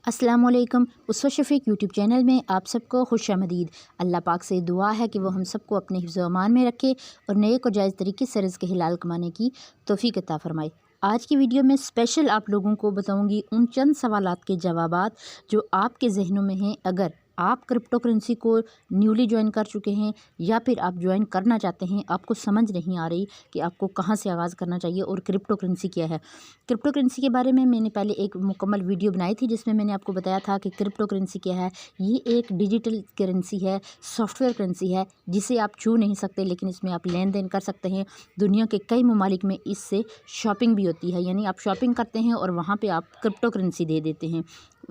अस्सलामुअलैकुम। उसवा Shafiq YouTube channel में आप सबको खुशामदीद। अल्लाह पाक से दुआ है कि वो हम सबको अपने हिफ्ज़ व अमान में रखे और नेक और जायज़ तरीके से रिज़्क़ हलाल कमाने की तौफ़ीक अता फ़रमाए। आज की वीडियो में स्पेशल आप लोगों को बताऊंगी उन चंद सवालात के जवाबात जो आपके जहनों में हैं। अगर आप क्रिप्टो करेंसी को न्यूली ज्वाइन कर चुके हैं या फिर आप ज्वाइन करना चाहते हैं, आपको समझ नहीं आ रही कि आपको कहां से आगाज़ करना चाहिए और क्रिप्टो करेंसी क्या है। क्रिप्टो करेंसी के बारे में मैंने पहले एक मुकम्मल वीडियो बनाई थी जिसमें मैंने आपको बताया था कि क्रिप्टो करेंसी क्या है। ये एक डिजिटल करेंसी है, सॉफ्टवेयर करेंसी है जिसे आप छू नहीं सकते, लेकिन इसमें आप लेन देन कर सकते हैं। दुनिया के कई ममालिक में इससे शॉपिंग भी होती है, यानी आप शॉपिंग करते हैं और वहाँ पे आप क्रिप्टो करेंसी दे देते हैं,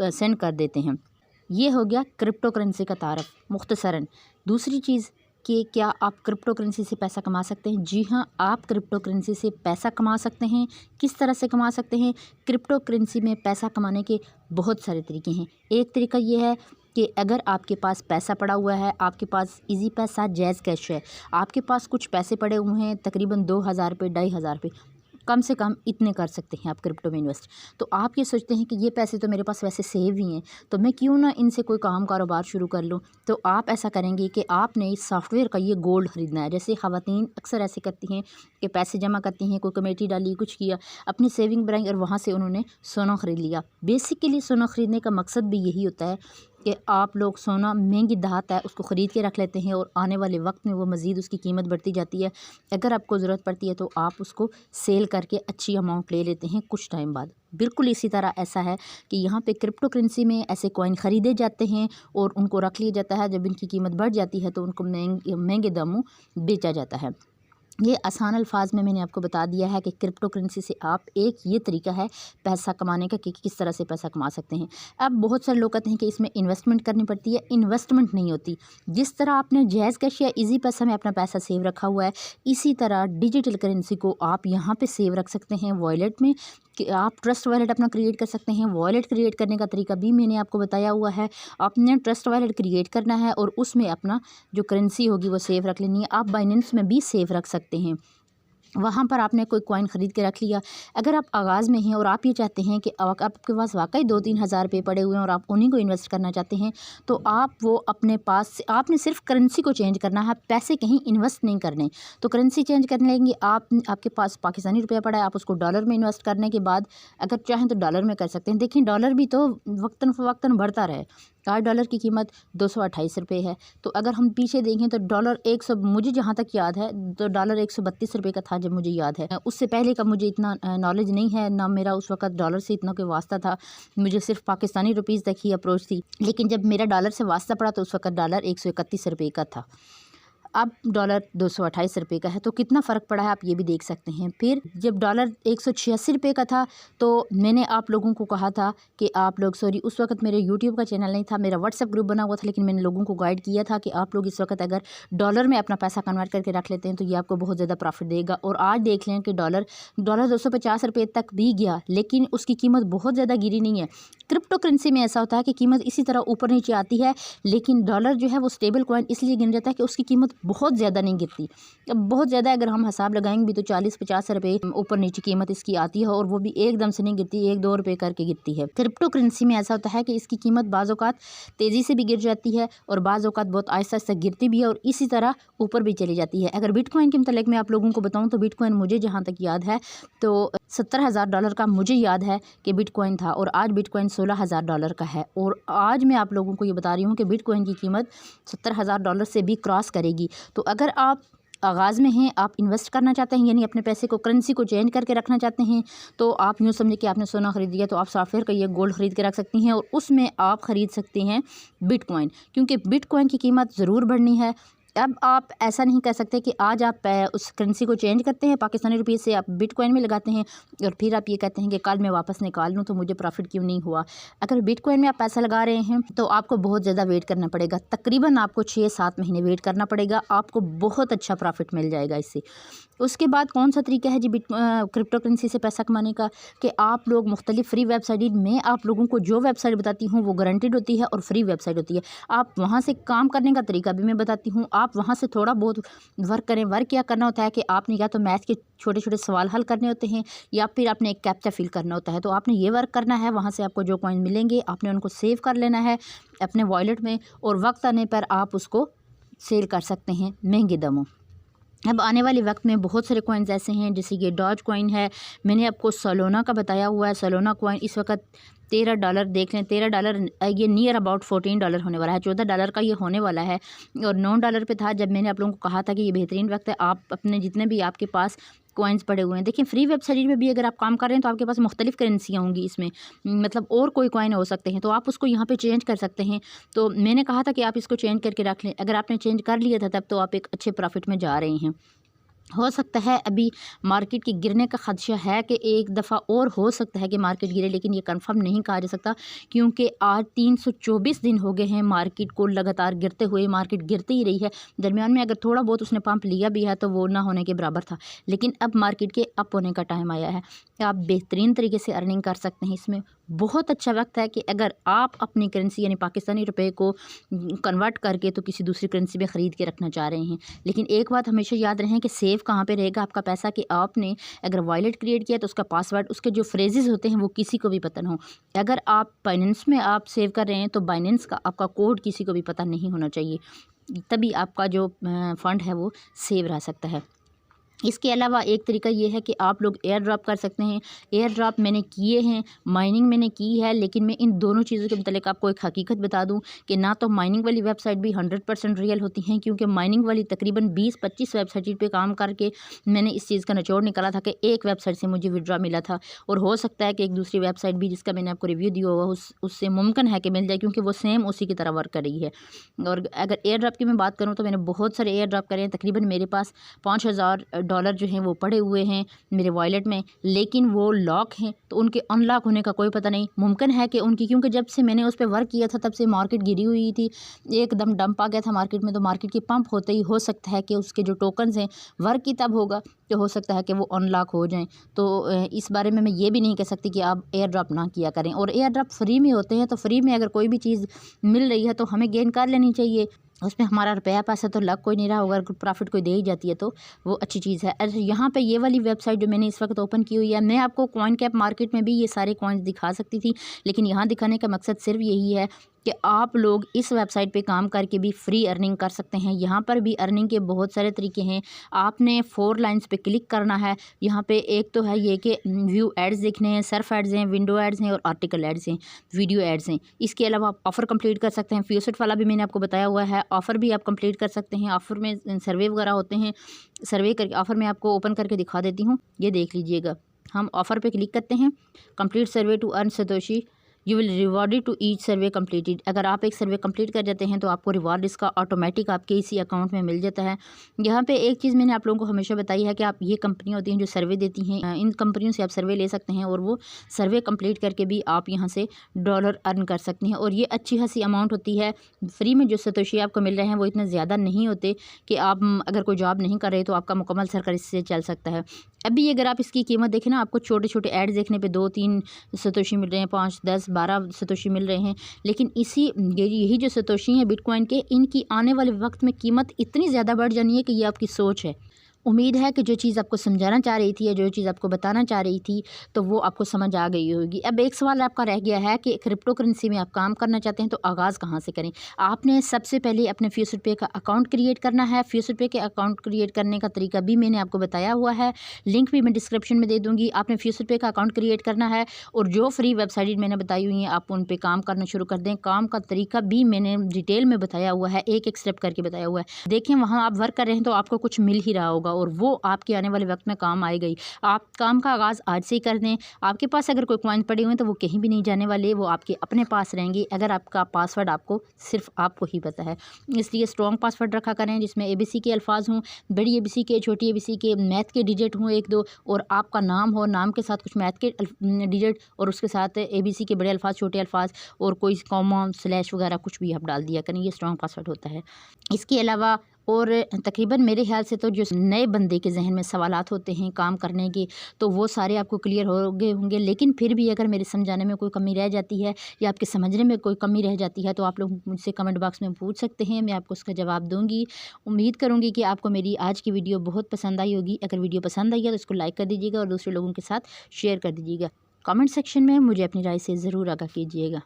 सेंड कर देते हैं। ये हो गया क्रिप्टो करेंसी का तारफ़ मुख्तसरन। दूसरी चीज़ कि क्या आप क्रिप्टो करेंसी से पैसा कमा सकते हैं? जी हाँ, आप क्रिप्टो करेंसी से पैसा कमा सकते हैं। किस तरह से कमा सकते हैं? क्रिप्टो करेंसी में पैसा कमाने के बहुत सारे तरीके हैं। एक तरीका ये है कि अगर आपके पास पैसा पड़ा हुआ है, आपके पास इजी पैसा जैज़ कैश है, आपके पास कुछ पैसे पड़े हुए हैं तकरीबन 2000 रुपये 2500 रुपये, कम से कम इतने कर सकते हैं आप क्रिप्टो में इन्वेस्ट। तो आप ये सोचते हैं कि ये पैसे तो मेरे पास वैसे सेव ही हैं, तो मैं क्यों ना इनसे कोई काम कारोबार शुरू कर लूँ। तो आप ऐसा करेंगे कि आपने इस सॉफ्टवेयर का ये गोल्ड ख़रीदना है। जैसे ख़वातीन अक्सर ऐसे करती हैं कि पैसे जमा करती हैं, कोई कमेटी डाली, कुछ किया, अपनी सेविंग बनाई और वहाँ से उन्होंने सोना ख़रीद लिया। बेसिकली सोना ख़रीदने का मकसद भी यही होता है कि आप लोग सोना महंगी धात है उसको ख़रीद के रख लेते हैं और आने वाले वक्त में वो मज़ीद उसकी कीमत बढ़ती जाती है। अगर आपको ज़रूरत पड़ती है तो आप उसको सेल करके अच्छी अमाउंट ले लेते हैं कुछ टाइम बाद। बिल्कुल इसी तरह ऐसा है कि यहाँ पे क्रिप्टो करेंसी में ऐसे कॉइन ख़रीदे जाते हैं और उनको रख लिया जाता है। जब इनकी कीमत बढ़ जाती है तो उनको महंगे दामों बेचा जाता है। ये आसान अल्फाज में मैंने आपको बता दिया है कि क्रिप्टो करेंसी से आप एक ये तरीका है पैसा कमाने का कि किस तरह से पैसा कमा सकते हैं। अब बहुत सारे लोग कहते हैं कि इसमें इन्वेस्टमेंट करनी पड़ती है। इन्वेस्टमेंट नहीं होती। जिस तरह आपने जैज़ कैश या इजी पैसा में अपना पैसा सेव रखा हुआ है, इसी तरह डिजिटल करेंसी को आप यहाँ पे सेव रख सकते हैं वॉलेट में। कि आप ट्रस्ट वॉलेट अपना क्रिएट कर सकते हैं। वॉलेट क्रिएट करने का तरीका भी मैंने आपको बताया हुआ है। आपने ट्रस्ट वॉलेट क्रिएट करना है और उसमें अपना जो करेंसी होगी वो सेव रख लेनी है। आप बाइनेंस में भी सेव रख सकते हैं। वहाँ पर आपने कोई कॉइन ख़रीद के रख लिया। अगर आप आगाज़ में हैं और आप ये चाहते हैं कि आपके पास वाकई 2-3 हज़ार रुपये पड़े हुए हैं और आप उन्हीं को इन्वेस्ट करना चाहते हैं, तो आप वो अपने पास से आपने सिर्फ करेंसी को चेंज करना है, पैसे कहीं इन्वेस्ट नहीं करने। तो करेंसी चेंज करने लेंगे आप, आपके पास पाकिस्तानी रुपया पड़ा है, आप उसको डॉलर में इन्वेस्ट करने के बाद अगर चाहें तो डॉलर में कर सकते हैं। देखिए डॉलर भी तो वक्तन फ़वक्तन बढ़ता रहे। आज डॉलर की कीमत 228 रुपये है। तो अगर हम पीछे देखें तो डॉलर 100, मुझे जहाँ तक याद है तो डॉलर 132 रुपये का था जब मुझे याद है। उससे पहले का मुझे इतना नॉलेज नहीं है, ना मेरा उस वक्त डॉलर से इतना कोई वास्ता था। मुझे सिर्फ पाकिस्तानी रुपीज़ तक ही अप्रोच थी। लेकिन जब मेरा डॉलर से वास्ता पड़ा तो उस वक्त डॉलर 131 रुपये का था। अब डॉलर 228 रुपये का है, तो कितना फ़र्क पड़ा है आप ये भी देख सकते हैं। फिर जब डॉलर 186 रुपये का था तो मैंने आप लोगों को कहा था कि आप लोग, सॉरी उस वक्त मेरे यूट्यूब का चैनल नहीं था, मेरा व्हाट्सएप ग्रुप बना हुआ था, लेकिन मैंने लोगों को गाइड किया था कि आप लोग इस वक्त अगर डॉलर में अपना पैसा कन्वर्ट करके रख लेते हैं तो ये आपको बहुत ज़्यादा प्रॉफिट देगा। और आज देख लें कि डॉलर 250 रुपये तक भी गया, लेकिन उसकी कीमत बहुत ज़्यादा गिरी नहीं है। क्रिप्टो करेंसी में ऐसा होता है कि कीमत इसी तरह ऊपर नीचे आती है, लेकिन डॉलर जो है वो स्टेबल कॉइन इसलिए गिन जाता है कि उसकी कीमत बहुत ज़्यादा नहीं गिरती। अब बहुत ज़्यादा अगर हम हिसाब लगाएंगे भी तो 40-50 रुपये ऊपर नीचे कीमत इसकी आती है, और वो भी एकदम से नहीं गिरती, 1-2 रुपये करके गिरती है। क्रिप्टो करेंसी में ऐसा होता है कि इसकी कीमत बाज़ औक़ात तेज़ी से भी गिर जाती है और बाज़ औक़ात बहुत आहिस्ता आहिस्ता गिरती भी है और इसी तरह ऊपर भी चली जाती है। अगर बिटकॉइन के मतलब मैं आप लोगों को बताऊँ तो बिटकॉइन मुझे जहाँ तक याद है तो $70,000 का मुझे याद है कि बिटकॉइन था, और आज बिटकॉइन $16,000 का है। और आज मैं आप लोगों को ये बता रही हूँ कि बिटकॉइन की कीमत $70,000 से भी क्रॉस करेगी। तो अगर आप आगाज़ में हैं, आप इन्वेस्ट करना चाहते हैं, यानी अपने पैसे को करेंसी को चेंज करके रखना चाहते हैं, तो आप यूँ समझे कि आपने सोना ख़रीद लिया तो आप सॉफ्टवेयर का ये गोल्ड ख़रीद के रख सकती हैं और उसमें आप ख़रीद सकते हैं बिटकॉइन, क्योंकि बिटकॉइन की कीमत ज़रूर बढ़नी है। अब आप ऐसा नहीं कह सकते कि आज आप उस करेंसी को चेंज करते हैं, पाकिस्तानी रुपये से आप बिटकॉइन में लगाते हैं और फिर आप ये कहते हैं कि कल मैं वापस निकाल लूँ तो मुझे प्रॉफिट क्यों नहीं हुआ। अगर बिटकॉइन में आप पैसा लगा रहे हैं तो आपको बहुत ज़्यादा वेट करना पड़ेगा, तकरीबन आपको 6-7 महीने वेट करना पड़ेगा, आपको बहुत अच्छा प्रॉफिट मिल जाएगा इससे। उसके बाद कौन सा तरीका है जी क्रिप्टो करेंसी से पैसा कमाने का, कि आप लोग मुख्तलिफ फ्री वेबसाइट, मैं आप लोगों को जो वेबसाइट बताती हूँ वो गारंटेड होती है और फ्री वेबसाइट होती है। आप वहाँ से काम करने का तरीका भी मैं बताती हूँ। आप वहाँ से थोड़ा बहुत वर्क करें। वर्क क्या करना होता है कि आपने या तो मैथ के छोटे छोटे सवाल हल करने होते हैं या फिर आपने एक कैप्चा फिल करना होता है। तो आपने ये वर्क करना है, वहाँ से आपको जो कॉइन मिलेंगे आपने उनको सेव कर लेना है अपने वॉलेट में, और वक्त आने पर आप उसको सेल कर सकते हैं महंगे दामों। अब आने वाले वक्त में बहुत सारे कॉइन्स ऐसे हैं, जैसे ये डॉज कॉइन है, मैंने आपको सोलोना का बताया हुआ है। सोलोना कॉइन इस वक्त $13 देख लें, $13 ये नियर अबाउट $14 होने वाला है, $14 का ये होने वाला है, और $9 पे था जब मैंने आप लोगों को कहा था कि ये बेहतरीन वक्त है। आप अपने जितने भी आपके पास कॉइन्स पड़े हुए हैं, देखिए फ्री वेबसाइट में भी अगर आप काम कर रहे हैं तो आपके पास मुख्तलिफ करेंसियाँ होंगी इसमें, मतलब और कोई कॉइन हो सकते हैं, तो आप उसको यहाँ पे चेंज कर सकते हैं। तो मैंने कहा था कि आप इसको चेंज करके रख लें। अगर आपने चेंज कर लिया था तब तो आप एक अच्छे प्रॉफिट में जा रहे हैं। हो सकता है अभी मार्केट के गिरने का खदशा है कि एक दफ़ा और हो सकता है कि मार्केट गिरे, लेकिन ये कंफर्म नहीं कहा जा सकता, क्योंकि आज 324 दिन हो गए हैं मार्केट को लगातार गिरते हुए। मार्केट गिरती ही रही है, दरमियान में अगर थोड़ा बहुत उसने पंप लिया भी है तो वो ना होने के बराबर था, लेकिन अब मार्केट के अप होने का टाइम आया है। आप बेहतरीन तरीके से अर्निंग कर सकते हैं इसमें। बहुत अच्छा वक्त है कि अगर आप अपनी करेंसी यानी पाकिस्तानी रुपए को कन्वर्ट करके तो किसी दूसरी करेंसी में ख़रीद के रखना चाह रहे हैं, लेकिन एक बात हमेशा याद रखें कि सेव कहाँ पे रहेगा आपका पैसा, कि आपने अगर वॉलेट क्रिएट किया तो उसका पासवर्ड, उसके जो फ्रेजेस होते हैं वो किसी को भी पता ना हो। अगर आप बाइनेंस में आप सेव कर रहे हैं तो बाइनेंस का आपका कोड किसी को भी पता नहीं होना चाहिए, तभी आपका जो फ़ंड है वो सेव रह सकता है। इसके अलावा एक तरीका ये है कि आप लोग एयर ड्रॉप कर सकते हैं। एयर ड्रॉप मैंने किए हैं, माइनिंग मैंने की है, लेकिन मैं इन दोनों चीज़ों के मतलब आपको एक हकीकत बता दूं कि ना तो माइनिंग वाली वेबसाइट भी 100% रियल होती हैं, क्योंकि माइनिंग वाली तकरीबन 20-25 वेबसाइट पे काम करके मैंने इस चीज़ का निचोड़ निकाला था कि एक वेबसाइट से मुझे विड्रॉ मिला था, और हो सकता है कि एक दूसरी वेबसाइट भी जिसका मैंने आपको रिव्यू दिया होगा उससे मुमकिन है कि मिल जाए, क्योंकि वो सेम उसी की तरह वर्क कर रही है। और अगर एयर ड्रॉप की मैं बात करूँ तो मैंने बहुत सारे एयर ड्रॉप करे हैं, तकरीबन मेरे पास $5000 जो हैं वो पड़े हुए हैं मेरे वॉलेट में, लेकिन वो लॉक हैं, तो उनके अनलॉक होने का कोई पता नहीं। मुमकिन है कि उनकी, क्योंकि जब से मैंने उस पर वर्क किया था तब से मार्केट गिरी हुई थी, एकदम डंप आ गया था मार्केट में, तो मार्केट की पंप होते ही हो सकता है कि उसके जो टोकन्स हैं वर्क ही तब होगा तो हो सकता है कि वो अनलॉक हो जाएं। तो इस बारे में मैं ये भी नहीं कह सकती कि आप एयर ड्रॉप ना किया करें, और एयर ड्रॉप फ्री में होते हैं, तो फ्री में अगर कोई भी चीज़ मिल रही है तो हमें गेन कर लेनी चाहिए। उसमें हमारा रुपया पैसा तो लग कोई नहीं रहा होगा, अगर प्रॉफिट कोई दे ही जाती है तो वो अच्छी चीज़ है। अच्छा, यहाँ पे ये वाली वेबसाइट जो मैंने इस वक्त ओपन की हुई है, मैं आपको कॉइन कैप मार्केट में भी ये सारे कॉइन्स दिखा सकती थी, लेकिन यहाँ दिखाने का मकसद सिर्फ यही है कि आप लोग इस वेबसाइट पे काम करके भी फ्री अर्निंग कर सकते हैं। यहाँ पर भी अर्निंग के बहुत सारे तरीके हैं। आपने 4 लाइन्स पे क्लिक करना है। यहाँ पे एक तो है ये कि व्यू एड्स देखने हैं, सर्फ एड्स हैं, विंडो एड्स हैं और आर्टिकल एड्स हैं, वीडियो एड्स हैं। इसके अलावा आप ऑफ़र कंप्लीट कर सकते हैं। फ्यूसेट वाला भी मैंने आपको बताया हुआ है, ऑफ़र भी आप कंप्लीट कर सकते हैं। ऑफ़र में सर्वे वगैरह होते हैं, सर्वे करके ऑफ़र में आपको ओपन करके दिखा देती हूँ, ये देख लीजिएगा। हम ऑफ़र पे क्लिक करते हैं, complete survey to earn satoshi, you will rewarded to each survey completed. अगर आप एक सर्वे कंप्लीट कर जाते हैं तो आपको रिवॉर्ड इसका ऑटोमेटिक आपके इसी अकाउंट में मिल जाता है। यहाँ पे एक चीज़ मैंने आप लोगों को हमेशा बताई है कि आप, ये कंपनियाँ होती हैं जो सर्वे देती हैं, इन कंपनियों से आप सर्वे ले सकते हैं और वो सर्वे कंप्लीट करके भी आप यहाँ से डॉलर अर्न कर सकते हैं, और ये अच्छी खासी अमाउंट होती है। फ्री में जो सतोशी आपको मिल रहे हैं वो इतने ज़्यादा नहीं होते कि आप अगर कोई जॉब नहीं कर रहे तो आपका मुकम्मल सर्कल इससे चल सकता है। अभी अगर आप इसकी कीमत देखें ना, आपको छोटे छोटे ऐड देखने पे 2-3 सतोशी मिल रहे हैं, 5, 10, 12 सतोशी मिल रहे हैं, लेकिन यही जो सतोशी हैं बिटकॉइन के, इनकी आने वाले वक्त में कीमत इतनी ज़्यादा बढ़ जानी है कि ये आपकी सोच है। उम्मीद है कि जो चीज़ आपको समझाना चाह रही थी या जो चीज़ आपको बताना चाह रही थी तो वो आपको समझ आ गई होगी। अब एक सवाल आपका रह गया है कि क्रिप्टो करेंसी में आप काम करना चाहते हैं तो आगाज़ कहाँ से करें। आपने सबसे पहले अपने फ्यूचर पे का अकाउंट क्रिएट करना है। फ्यूचर पे के अकाउंट क्रिएट करने का तरीका भी मैंने आपको बताया हुआ है, लिंक भी मैं डिस्क्रिप्शन में दे दूँगी। आपने फ्यूचर पे का अकाउंट क्रिएट करना है और जो फ्री वेबसाइट मैंने बताई हुई हैं आप उन पर काम करना शुरू कर दें। काम का तरीका भी मैंने डिटेल में बताया हुआ है, एक एक स्टेप करके बताया हुआ है। देखें, वहाँ आप वर्क कर रहे हैं तो आपको कुछ मिल ही रहा होगा और वो आपके आने वाले वक्त में काम आएगा ही। आप काम का आगाज़ आज से ही कर दें। आपके पास अगर कोई कॉइन पड़े हुए हैं तो वो कहीं भी नहीं जाने वाले, वो आपके अपने पास रहेंगे। अगर आपका पासवर्ड आपको सिर्फ आपको ही पता है, इसलिए स्ट्रॉन्ग पासवर्ड रखा करें जिसमें ABC के अल्फाज हों, बड़ी ABC के, छोटी ABC के, मैथ के डिजिट हों 1-2, और आपका नाम हो, नाम के साथ कुछ मैथ के डिजिट और उसके साथ ABC के बड़े अल्फाज, छोटे अल्फाज और कोई कॉमा, स्लैश वगैरह कुछ भी आप डाल दिया करें। ये स्ट्रॉन्ग पासवर्ड होता है। इसके अलावा और तकरीबन मेरे ख्याल से तो जो नए बंदे के जहन में सवालात होते हैं काम करने के, तो वो सारे आपको क्लियर हो गए होंगे। लेकिन फिर भी अगर मेरे समझाने में कोई कमी रह जाती है या आपके समझने में कोई कमी रह जाती है तो आप लोग मुझसे कमेंट बॉक्स में पूछ सकते हैं, मैं आपको उसका जवाब दूँगी। उम्मीद करूँगी कि आपको मेरी आज की वीडियो बहुत पसंद आई होगी। अगर वीडियो पसंद आई है तो इसको लाइक कर दीजिएगा और दूसरे लोगों के साथ शेयर कर दीजिएगा। कमेंट सेक्शन में मुझे अपनी राय से ज़रूर आगाह कीजिएगा।